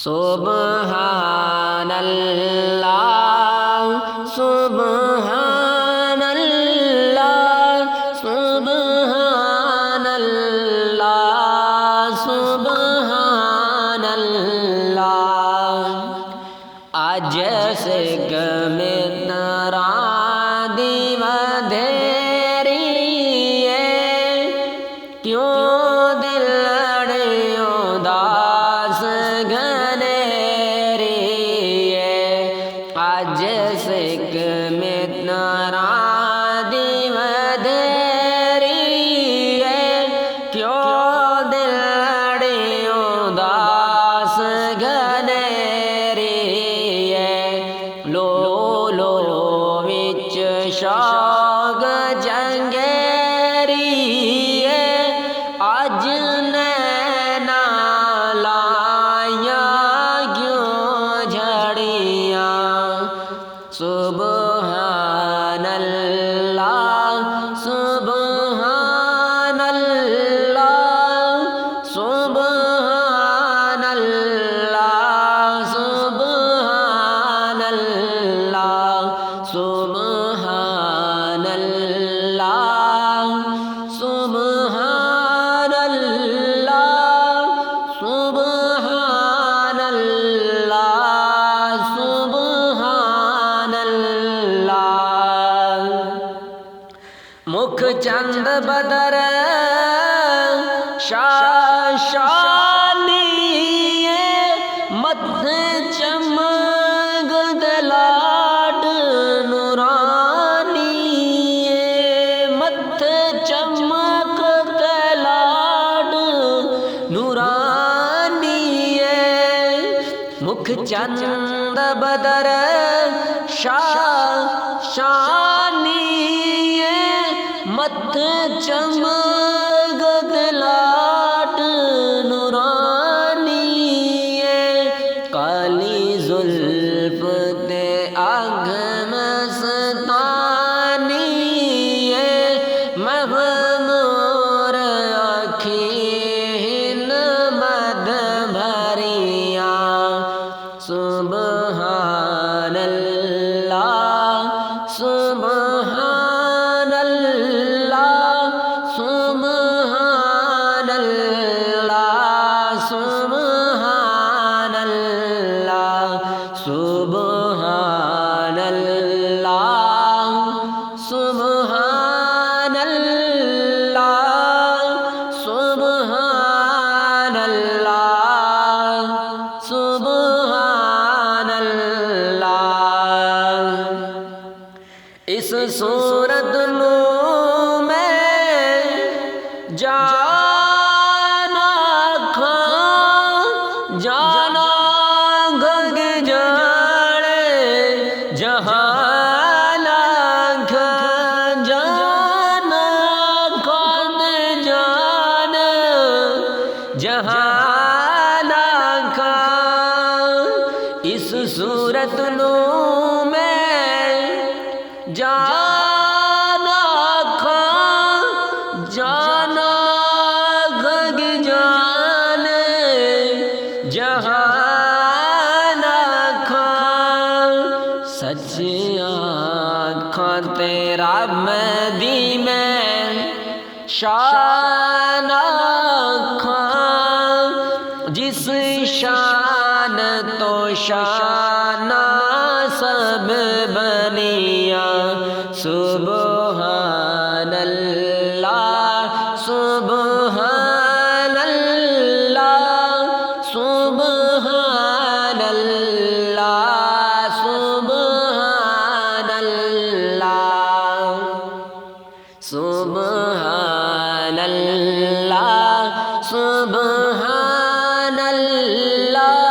سبحان اللہ سبحان اللہ سبحان اللہ سبحان اللہ آج سے گمترا دیو دھیری کیوں دل لڑے اداس گھنیری آج سے گمترا دیو دھیری کیوں دل لڑے اداس گھنیری لو وچ شوق جنگیری آج نینا لائیاں کیوں جھڑیاں سبحان اللہ سبحان اللہ سبحان اللہ سبحان اللہ سبحان اللہ سبحان اللہ سبحان اللہ سبحان اللہ مکھ چند بدر شاشانی متھ چمک دلاٹ نورانی متھ چمک دلاٹ نورانی مکھ چند بدر شاشانی متھ چمک دلاٹ نورانی کالی زلف تے آنکھ مستانی مغمور اکھیں مد بھریاں سبحان اللہ سبحان اللہ سبحان اللہ سبحان اللہ سبحان اللہ سبحان اللہ سبحان اللہ سبحان اللہ اس صورت نو میں جانا کھاں جانا گھگ جاڑے جہانا کھاں جانا کھاں جان جہانا کھاں اس صورت نو میں جانا کھاں جانا گھگ جان جہانا کھاں سچ آنکھاں تیرا مدی میں شان آنکھاں جس شان تو شان سب بنیاں سبحان اللہ سبحان اللہ سبحان اللہ سبحان اللہ سبحان اللہ سبحان اللہ